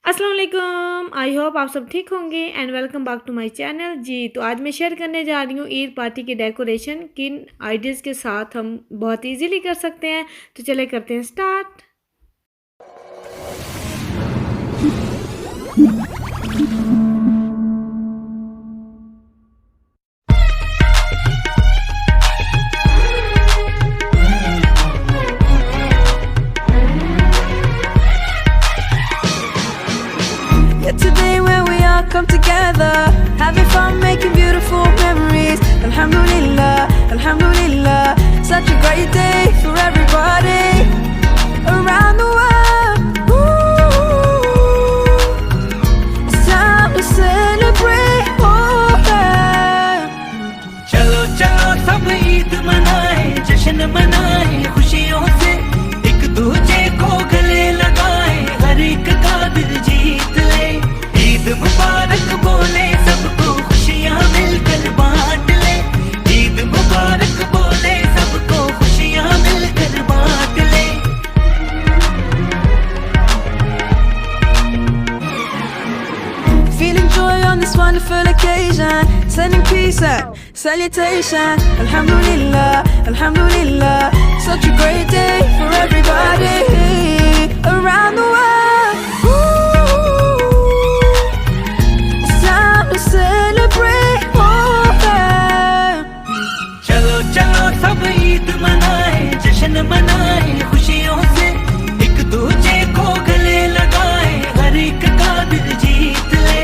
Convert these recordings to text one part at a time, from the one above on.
अस्सलाम वालेकुम। I hope आप सब ठीक होंगे and welcome back to my channel. जी तो आज मैं शेयर करने जा रही हूँ ईद पार्टी की डेकोरेशन किन आइडियाज़ के साथ हम बहुत इजीली कर सकते हैं। तो चले करते हैं start. Yeah, today when we all come together, having fun, making beautiful memories. Alhamdulillah, Alhamdulillah, such a great day for everybody around the world. Ooh, it's time to celebrate. Oh, yeah. चलो चलो सब ईद मनाए, जश्न मनाए, खुशियों से एक दूजे को गले लगाए, हर एक का दिल जीत ले। ईद मुबारक बोले सबको, खुशियाँ मिलकर बांट ले। ईद मुबारक बोले सबको, खुशियाँ मिलकर बांट ले। Feeling joy on this wonderful occasion, sending peace and salutation. Alhamdulillah, Alhamdulillah, such a great day for everybody around the world. Ooh, it's time to celebrate. Oh, yeah. चलो चलो सब ईद मनाए, जश्न मनाए, खुशियों से एक दूजे को गले लगाए, हर एक का दिल जीत ले।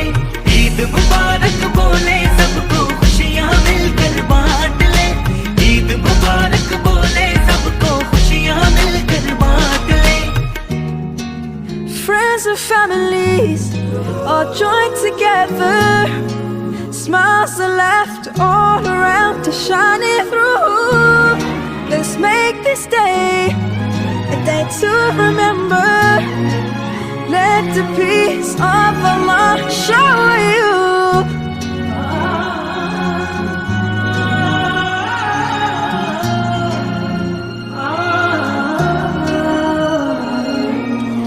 ईद मुबारक बोले सबको, खुशियाँ मिलकर बांट ले। ईद मुबारक बोले सबको, खुशियाँ मिलकर बांट ले। Friends and families all joined together, smiles and laughter all around to shine it through. Let's make this day a day to remember. Let the peace of Allah shower you.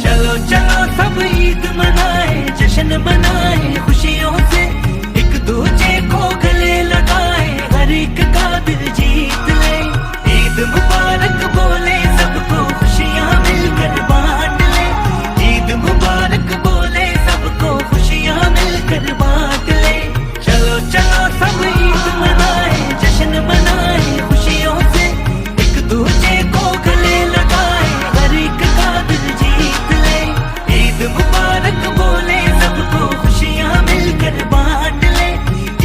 चलो चलो सब ईद मनाए, जश्न मनाए, खुशियों से एक दूजे को गले लगाए, हर एक का दिल जीत ले। ईद मुबारक बोले सबको, खुशियाँ मिलकर बांट ले। ईद मुबारक बोले सबको, खुशियाँ मिलकर बांट ले। चलो चलो सब ईद मनाए, जश्न मनाए, खुशियों से एक दूजे को गले लगाए, हर एक का दिल जीत ले। ईद मुबारक बोले सबको, खुशियाँ मिलकर बांट ले।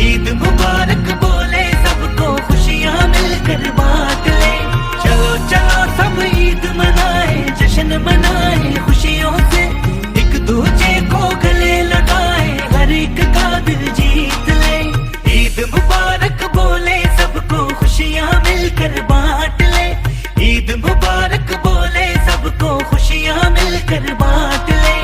ईद मुबारक बोले सबको, खुशियाँ मिलकर बांट ले। चलो चलो सब ईद मनाए, जश्न मनाए, खुशियों से एक दूजे को गले लगाए, हर एक का दिल जीत ले। ईद मुबारक बोले सबको, खुशियाँ मिलकर बांट ले। ईद मुबारक बोले सबको, खुशियाँ मिलकर बांट ले।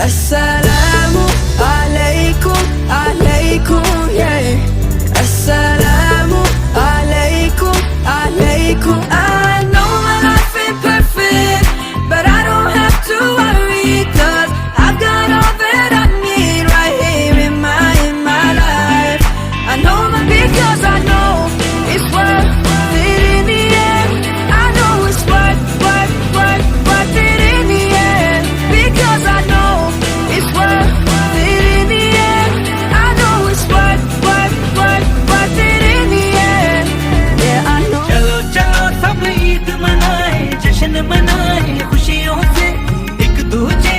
Assalamu alaikum, alaikum, yeah. Assalamu alaikum, alaikum. I know my life ain't perfect, but I don't have to worry, 'cause I've got all that I need right here in my life. I know because I know it's worth it in the end. I know it's worth it in the end, because I know it's worth it in the end. I know it's worth it in the end. Yeah, I know. चलो चलो सब ईद मनाए, जश्न मनाए, खुशियों से एक दूजे।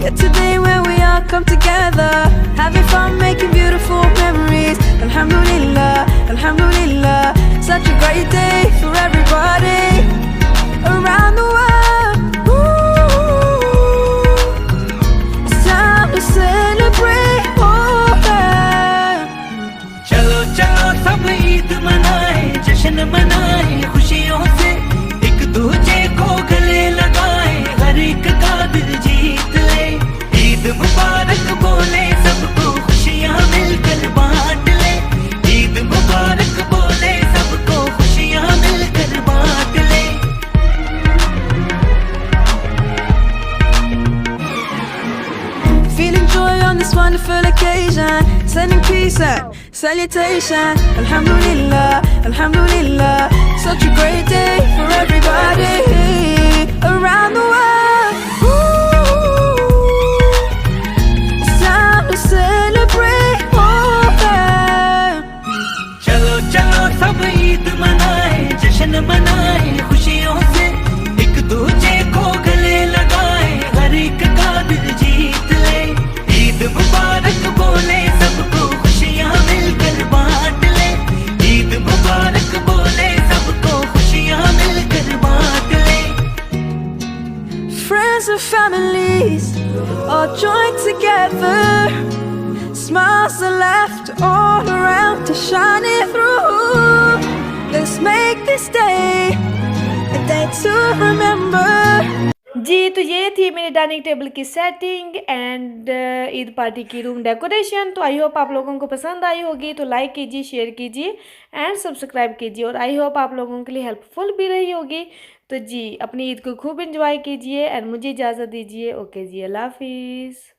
Yeah, today when we all come together, having fun, making beautiful memories. Alhamdulillah, Alhamdulillah, such a great day for everybody around the world. Ooh, it's time to celebrate. Oh, yeah. चलो चलो सब ईद मनाए, जश्न मनाए, खुशियों से sending peace and salutation. Alhamdulillah, Alhamdulillah. Such a great day for everybody around the world. Ooh, it's time to celebrate. Oh, yeah. चलो चलो सब ईद मनाए, जश्न मनाए खुशियों से, एक दूजे को गले लगाए, हर एक का दिल जीत ले। ईद मुबारक बोले सबको, खुशियाँ मिलकर बांट ले। ईद मुबारक बोले सबको, खुशियाँ मिलकर बांट ले। Friends and families all joined together. Smiles are left all around to shine it through. Let's make this day a day to remember. जी, तो ये थी मेरी डाइनिंग टेबल की सेटिंग एंड ईद पार्टी की रूम डेकोरेशन। तो आई होप आप लोगों को पसंद आई होगी, तो लाइक कीजिए, शेयर कीजिए एंड सब्सक्राइब कीजिए, और आई होप आप लोगों के लिए हेल्पफुल भी रही होगी। तो जी, अपनी ईद को खूब एंजॉय कीजिए एंड मुझे इजाज़त दीजिए। ओके जी, अल्लाह हाफिज़।